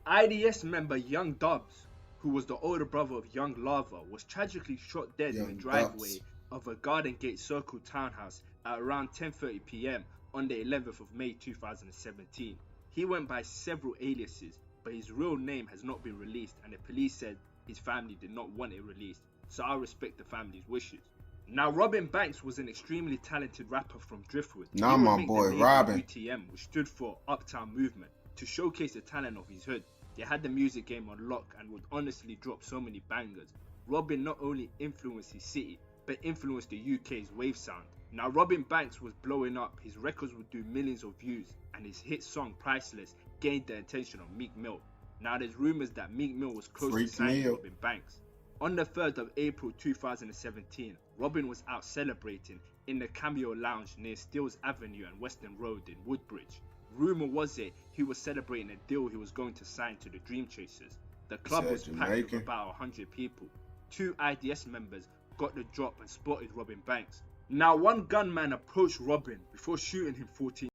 [SPEAKER 2] IDS member Young Dubs, who was the older brother of Young Lava, was tragically shot dead in the driveway of a Garden Gate Circle townhouse at around 10:30 PM on the 11th of May 2017. He went by several aliases, but his real name has not been released and the police said his family did not want it released, so I respect the family's wishes. Now, Robin Banks was an extremely talented rapper from Driftwood.
[SPEAKER 1] Nah, my boy Robin.
[SPEAKER 2] UTM, which stood for Uptown Movement, to showcase the talent of his hood. They had the music game on lock and would honestly drop so many bangers. Robin not only influenced his city, but influenced the UK's wave sound. Now Robin Banks was blowing up, his records would do millions of views, and his hit song Priceless gained the attention of Meek Mill. Now there's rumours that Meek Mill was close to signing Robin Banks. On the 3rd of April 2017, Robin was out celebrating in the Cameo Lounge near Steeles Avenue and Western Road in Woodbridge. Rumour was it he was celebrating a deal he was going to sign to the Dream Chasers. The club was packed with about 100 people. 2 IDS members got the drop and spotted Robin Banks. Now one gunman approached Robin before shooting him 14.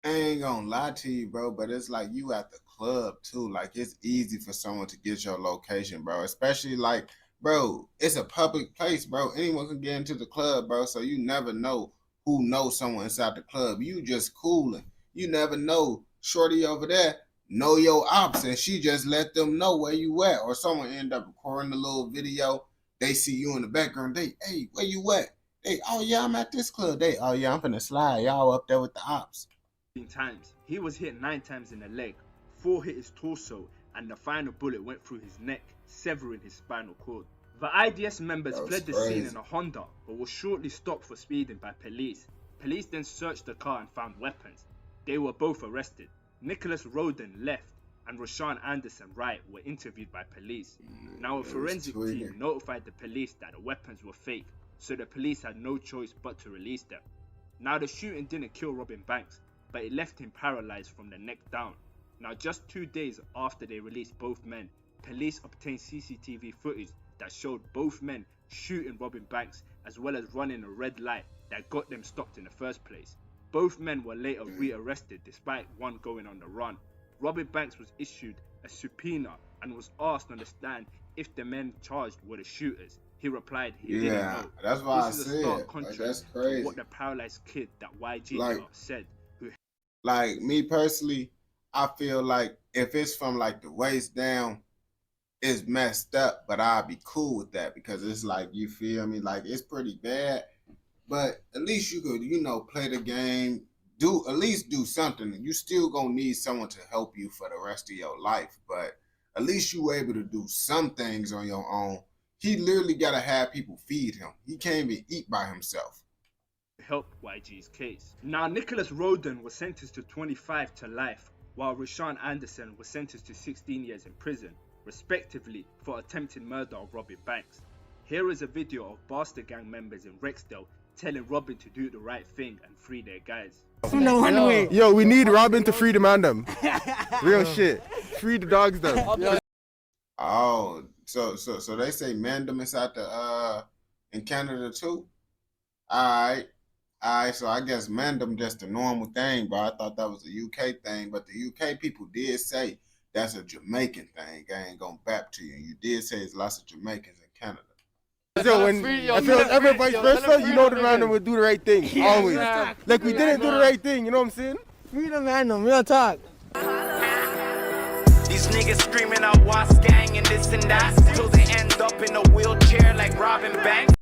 [SPEAKER 1] I ain't gonna lie to you, bro, but it's like you at the club too. Like it's easy for someone to get your location, bro. Especially like, bro, it's a public place, bro. Anyone can get into the club, bro. So you never know who knows someone inside the club. You just cooling. You never know. Shorty over there know your ops, and she just let them know where you at. Or someone end up recording a little video. They see you in the background. They, hey, where you at? They, oh yeah, I'm at this club. They, oh yeah, I'm finna slide. Y'all up there with the ops.
[SPEAKER 2] Times. He was hit 9 times in the leg, 4 hit his torso, and the final bullet went through his neck, severing his spinal cord. The IDS members fled the scene in a Honda, but were shortly stopped for speeding by police. Police then searched the car and found weapons. They were both arrested. Nicholas Roden left, and Rashawn Anderson Wright were interviewed by police. Now a forensic team notified the police that the weapons were fake, so the police had no choice but to release them. Now the shooting didn't kill Robin Banks, but it left him paralyzed from the neck down. Now just 2 days after they released both men, police obtained CCTV footage that showed both men shooting Robin Banks as well as running a red light that got them stopped in the first place. Both men were later rearrested despite one going on the run. Robin Banks was issued a subpoena and was asked on the stand if the men charged were the shooters. He replied he didn't know.
[SPEAKER 1] That's why
[SPEAKER 2] this
[SPEAKER 1] I
[SPEAKER 2] is
[SPEAKER 1] said.
[SPEAKER 2] a stark contrast
[SPEAKER 1] That's crazy.
[SPEAKER 2] to what the paralyzed kid that YG said.
[SPEAKER 1] Like me personally, I feel like if it's from like the waist down, it's messed up, but I'd be cool with that because it's like, you feel me? Like it's pretty bad, but at least you could, you know, play the game, at least do something. You still gonna need someone to help you for the rest of your life, but at least you were able to do some things on your own. He literally gotta have people feed him. He can't even eat by himself.
[SPEAKER 2] Help YG's case. Now Nicholas Roden was sentenced to 25 to life, while Rashawn Anderson was sentenced to 16 years in prison, respectively, for attempted murder of Robin Banks. Here is a video of Bastard Gang members in Rexdale telling Robin to do the right thing and free their guys.
[SPEAKER 5] Yo, we need Robin to free the man them. Real shit. Free the dogs them.
[SPEAKER 1] Oh, so they say mandem is out the in Canada too? Alright, so I guess mandem just a normal thing, but I thought that was a UK thing. But the UK people did say that's a Jamaican thing. I ain't gonna bap to you. You did say there's lots of Jamaicans in Canada.
[SPEAKER 5] So when I feel ever vice versa, you know the random would do the right thing. Always. Like we didn't do the right thing, you know what I'm saying?
[SPEAKER 7] Free the random, real talk.
[SPEAKER 15] These niggas screaming out Wasp Gang and this and that till they end up in a wheelchair like Robin Banks.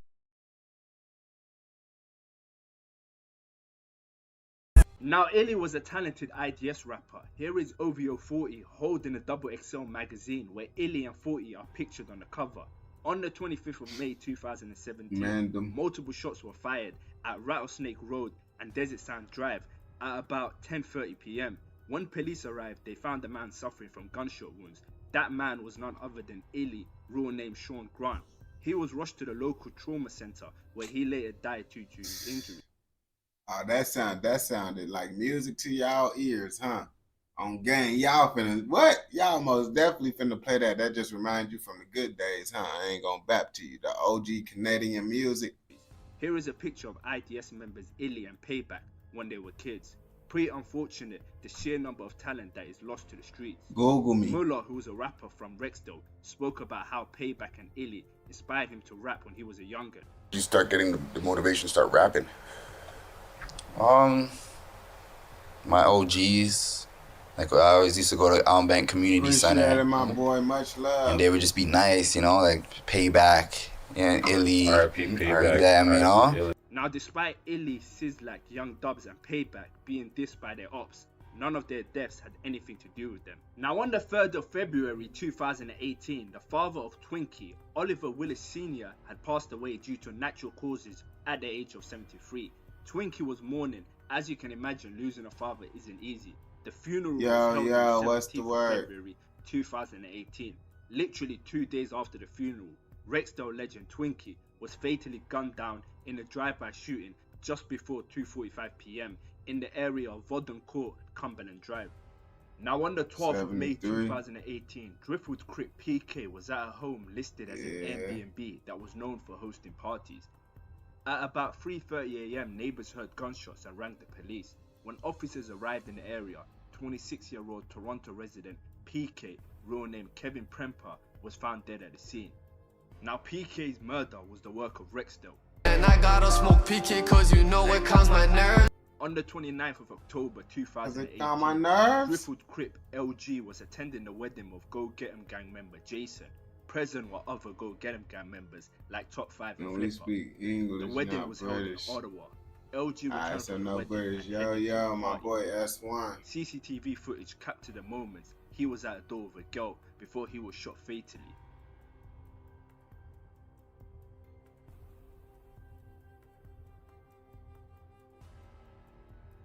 [SPEAKER 2] Now Illy was a talented IDS rapper. Here is OVO 40 holding a XXL magazine where Illy and 40 are pictured on the cover. On the 25th of May 2017, multiple shots were fired at Rattlesnake Road and Desert Sand Drive at about 10:30 p.m. When police arrived, they found a man suffering from gunshot wounds. That man was none other than Illy, real name Sean Grant. He was rushed to the local trauma center where he later died due to his injuries.
[SPEAKER 1] Oh, that sounded like music to y'all ears, huh? On gang, y'all finna, what? Y'all most definitely finna play that. That just reminds you from the good days, huh? I ain't gonna bap to you. The OG Canadian music.
[SPEAKER 2] Here is a picture of IDS members Illy and Payback when they were kids. Pretty unfortunate, the sheer number of talent that is lost to the streets.
[SPEAKER 1] Google me.
[SPEAKER 2] Muller, who was a rapper from Rexdale, spoke about how Payback and Illy inspired him to rap when he was a youngin.
[SPEAKER 16] You start getting the motivation to start rapping? My OGs, like I always used to go to Bank Community Center.
[SPEAKER 1] My boy, much love.
[SPEAKER 16] And they would just be nice, you know, like Payback and Illy,
[SPEAKER 2] Payback,
[SPEAKER 16] them, you know.
[SPEAKER 2] Now, despite Illy, Sizzlack, Young Dubs, and Payback being dissed by their ops, none of their deaths had anything to do with them. Now on the 3rd of February 2018, the father of Twinkie, Oliver Willis Sr., had passed away due to natural causes at the age of 73. Twinkie was mourning. As you can imagine, losing a father isn't easy. The funeral was held on 17th of February 2018. Literally 2 days after the funeral, Rexdale legend Twinkie was fatally gunned down in a drive-by shooting just before 2:45 p.m. in the area of Vodden Court, Cumberland Drive. Now on the 12th of May 2018, Driftwood Crip PK was at a home listed as an Airbnb that was known for hosting parties. At about 3:30 a.m, neighbours heard gunshots and rang the police. When officers arrived in the area, 26-year-old Toronto resident PK, real name Kevin Premper, was found dead at the scene. Now PK's murder was the work of Rexdale.
[SPEAKER 17] And I gotta smoke PK cause you know it calms my nerves.
[SPEAKER 2] On the 29th of October 2018, Driftwood Crip LG was attending the wedding of Go Get 'em gang member Jason. Present were other Go Get 'em gang members like Top 5 and Flipper. The wedding was held in Ottawa. LG returned from the wedding.
[SPEAKER 1] Yo, my boy S1.
[SPEAKER 2] CCTV footage captured the moments he was at the door of a girl before he was shot fatally.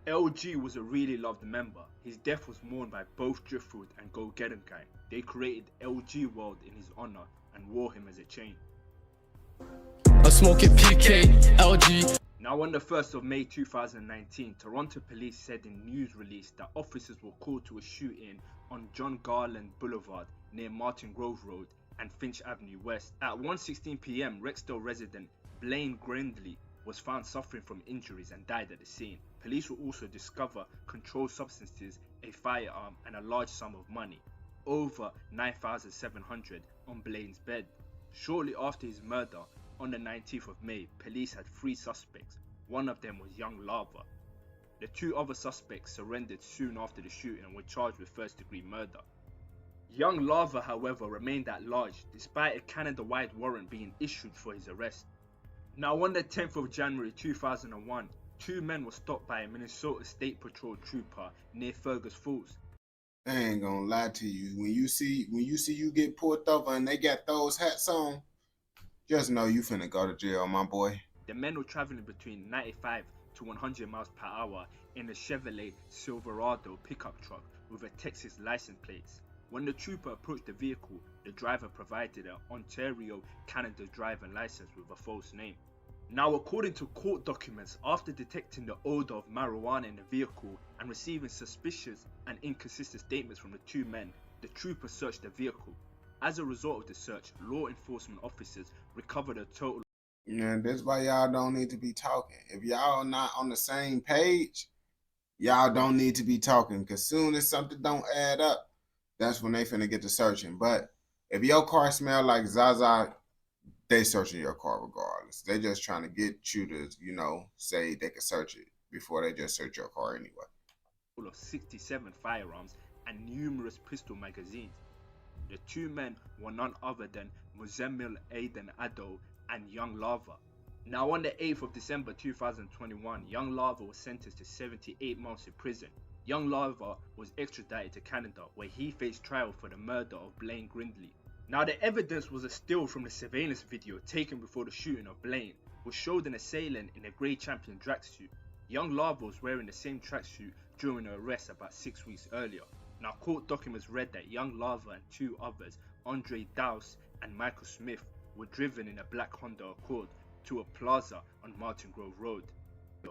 [SPEAKER 2] LG was a really loved member. His death was mourned by both Driftwood and Go Get 'em gang. They created LG World in his honor and wore him as a chain.
[SPEAKER 17] I smoke it PK, LG.
[SPEAKER 2] Now on the 1st of May 2019, Toronto police said in news release that officers were called to a shooting on John Garland Boulevard near Martin Grove Road and Finch Avenue West. At 1:16 p.m, Rexdale resident Blaine Grindley was found suffering from injuries and died at the scene. Police will also discover controlled substances, a firearm and a large sum of money, over $9,700, on Blaine's bed. Shortly after his murder, on the 19th of May, police had 3 suspects. One of them was Young Lava. The 2 other suspects surrendered soon after the shooting and were charged with first-degree murder. Young Lava, however, remained at large despite a Canada-wide warrant being issued for his arrest. Now on the 10th of January 2001, 2 men were stopped by a Minnesota State Patrol trooper near Fergus Falls.
[SPEAKER 1] I ain't gonna lie to you. When you see you get pulled over and they got those hats on, just know you finna go to jail, my boy.
[SPEAKER 2] The men were traveling between 95 to 100 miles per hour in a Chevrolet Silverado pickup truck with a Texas license plates. When the trooper approached the vehicle, the driver provided an Ontario, Canada driving license with a false name. Now, according to court documents, after detecting the odor of marijuana in the vehicle and receiving suspicious and inconsistent statements from the 2 men, the trooper searched the vehicle. As a result of the search, law enforcement officers recovered a total.
[SPEAKER 1] Yeah, that's why y'all don't need to be talking. If y'all not on the same page, y'all don't need to be talking, because soon as something don't add up, that's when they finna get to searching. But if your car smell like Zaza, they searching your car regardless. They just trying to get you to, say they can search it before they just search your car anyway.
[SPEAKER 2] Of 67 firearms and numerous pistol magazines. The 2 men were none other than Muzemil Aiden Ado and Young Lava. Now on the 8th of December 2021, Young Lava was sentenced to 78 months in prison. Young Lava was extradited to Canada, where he faced trial for the murder of Blaine Grindley. Now the evidence was a still from the surveillance video taken before the shooting of Blaine, which showed an assailant in a grey champion tracksuit. Young Lava was wearing the same tracksuit during the arrest about 6 weeks earlier. Now court documents read that Young Lava and 2 others, Andre Dowse and Michael Smith, were driven in a black Honda Accord to a plaza on Martin Grove Road.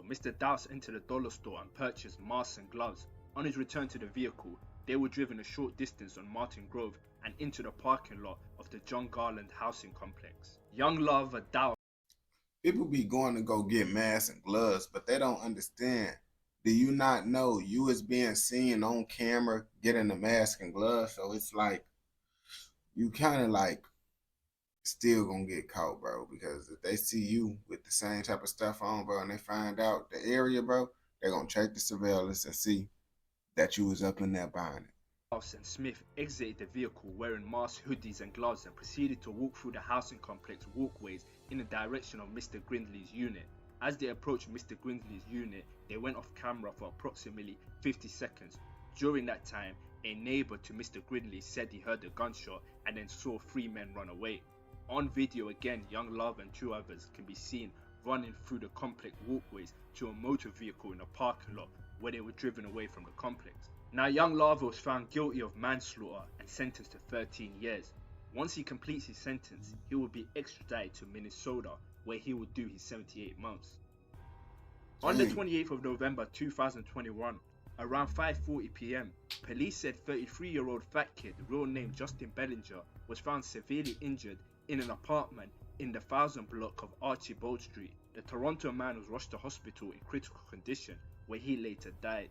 [SPEAKER 2] Mr. Dowse entered a dollar store and purchased masks and gloves. On his return to the vehicle, they were driven a short distance on Martin Grove and into the parking lot of the John Garland housing complex. Young Lava Dowse.
[SPEAKER 1] People be going to go get masks and gloves, but they don't understand. Do you not know you is being seen on camera getting a mask and gloves? So it's like, you kind of like still gonna get caught, bro, because if they see you with the same type of stuff on, bro, and they find out the area, bro, they're gonna check the surveillance and see that you was up in there buying it.
[SPEAKER 2] Dowse and Smith exited the vehicle wearing masks, hoodies and gloves and proceeded to walk through the housing complex walkways in the direction of Mr. Grindley's unit. As they approached Mr. Grinsley's unit, they went off camera for approximately 50 seconds. During that time, a neighbor to Mr. Grinsley said he heard a gunshot and then saw 3 men run away. On video again, young Love and 2 others can be seen running through the complex walkways to a motor vehicle in a parking lot where they were driven away from the complex. Now, young Lava was found guilty of manslaughter and sentenced to 13 years. Once he completes his sentence, he will be extradited to Minnesota, where he will do his 78 months. On the 28th of November 2021, around 5:40 p.m, police said 33-year-old fat kid, real name Justin Bellinger, was found severely injured in an apartment in the 1000 block of Archibald Street. The Toronto man was rushed to hospital in critical condition, where he later died.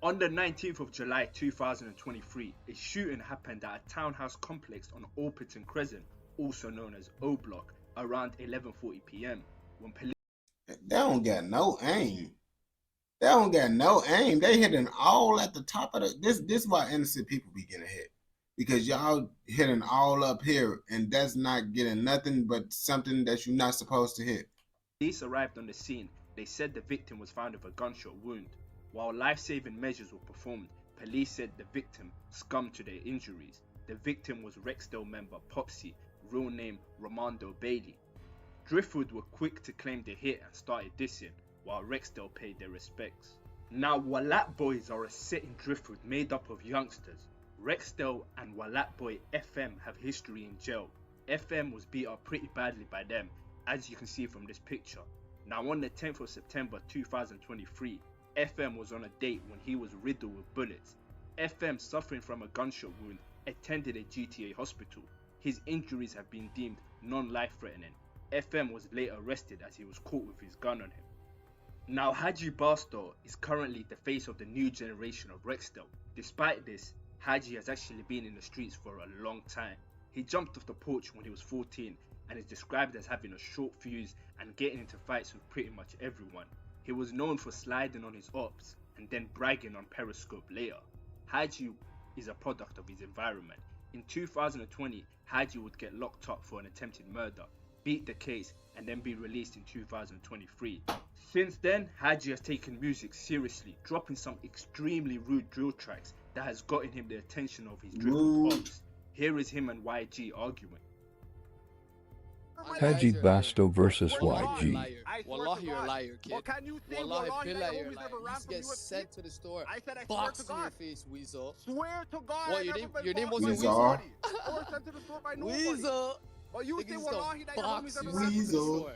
[SPEAKER 2] On the 19th of July 2023, a shooting happened at a townhouse complex on Orpington Crescent, also known as O Block, around 11:40 p.m. when police...
[SPEAKER 1] They don't got no aim. They don't got no aim. They hitting all at the top of the... This is why innocent people be getting hit. Because y'all hitting all up here, and that's not getting nothing but something that you're not supposed to hit.
[SPEAKER 2] Police arrived on the scene. They said the victim was found with a gunshot wound. While life-saving measures were performed, police said the victim succumbed to their injuries. The victim was Rexdale member Popsy, real name Ramondo Bailey. Driftwood were quick to claim the hit and started dissing, while Rexdale paid their respects. Now, Walat Boys are a set in Driftwood made up of youngsters. Rexdale and Walat Boy FM have history in jail. FM was beat up pretty badly by them, as you can see from this picture. Now, on the 10th of September 2023, FM was on a date when he was riddled with bullets. FM, suffering from a gunshot wound, attended a GTA hospital. His injuries have been deemed non-life-threatening. FM was later arrested as he was caught with his gun on him. Now, Haji Barstow is currently the face of the new generation of Rexdale. Despite this, Haji has actually been in the streets for a long time. He jumped off the porch when he was 14 and is described as having a short fuse and getting into fights with pretty much everyone. He was known for sliding on his ops and then bragging on Periscope later. Haji is a product of his environment. In 2020, Haji would get locked up for an attempted murder, beat the case, and then be released in 2023. Since then, Haji has taken music seriously, dropping some extremely rude drill tracks that has gotten him the attention of his Driftwood ops. Here is him and YG arguing.
[SPEAKER 18] Haji Basto versus YG.
[SPEAKER 7] Wallahi, you're a liar, kid. Wallahi, billah, you're a liar. You used to get sent to the store. Box in your face, Weasel.
[SPEAKER 3] Swear to God.
[SPEAKER 7] What, your name wasn't
[SPEAKER 1] Weasel?
[SPEAKER 7] Weasel.
[SPEAKER 3] But you think Wallahi that
[SPEAKER 7] box you
[SPEAKER 1] Weasel.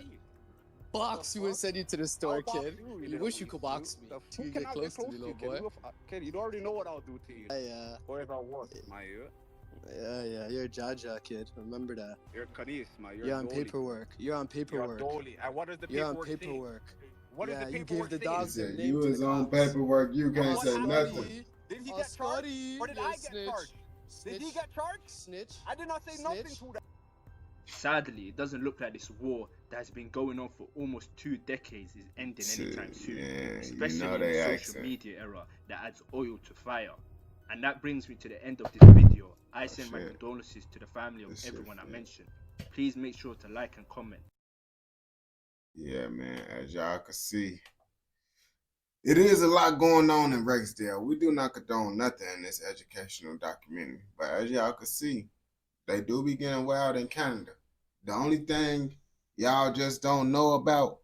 [SPEAKER 7] Box you and send you to the store, kid. You wish you could box me. You get close to me, little boy.
[SPEAKER 3] Kid, you already know what I'll do to you.
[SPEAKER 7] Yeah.
[SPEAKER 3] Or if I was, my ear.
[SPEAKER 7] Yeah, you're a Jaja, kid. Remember that.
[SPEAKER 3] You're Kadis, my.
[SPEAKER 7] You're on paperwork. You're on paperwork.
[SPEAKER 3] You're Dolly. And what does the
[SPEAKER 7] You're on
[SPEAKER 3] paperwork
[SPEAKER 7] paperwork.
[SPEAKER 3] What
[SPEAKER 7] yeah,
[SPEAKER 3] is the
[SPEAKER 7] you
[SPEAKER 3] paperwork
[SPEAKER 7] gave the dogs their name.
[SPEAKER 1] You was on paperwork. You can't say nothing.
[SPEAKER 3] Did he get charged? Or did I get charged? Did he get charged?
[SPEAKER 7] Snitch.
[SPEAKER 3] I did not say nothing to that.
[SPEAKER 2] Sadly, it doesn't look like this war that has been going on for almost 2 decades is ending anytime soon, especially in the social media era that adds oil to fire. And that brings me to the end of this video. I send my condolences to the family of everyone I mentioned. Please make sure to like and comment.
[SPEAKER 1] Yeah, man, as y'all can see, it is a lot going on in Rexdale. We do not condone nothing in this educational documentary. But as y'all can see, they do be getting wild in Canada. The only thing y'all just don't know about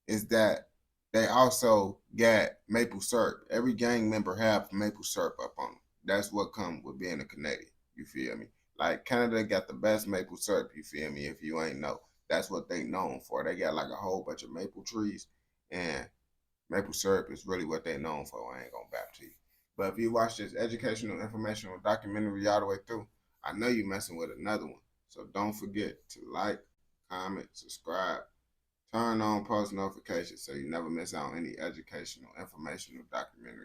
[SPEAKER 1] is that they also got maple syrup. Every gang member have maple syrup up on them. That's what comes with being a Canadian. You feel me? Like, Canada got the best maple syrup, you feel me? If you ain't know, that's what they known for. They got like a whole bunch of maple trees, and maple syrup is really what they known for. I ain't gonna bap to you. But if you watch this educational, informational documentary all the way through, I know you messing with another one. So don't forget to like, comment, subscribe, turn on post notifications so you never miss out on any educational, informational documentary.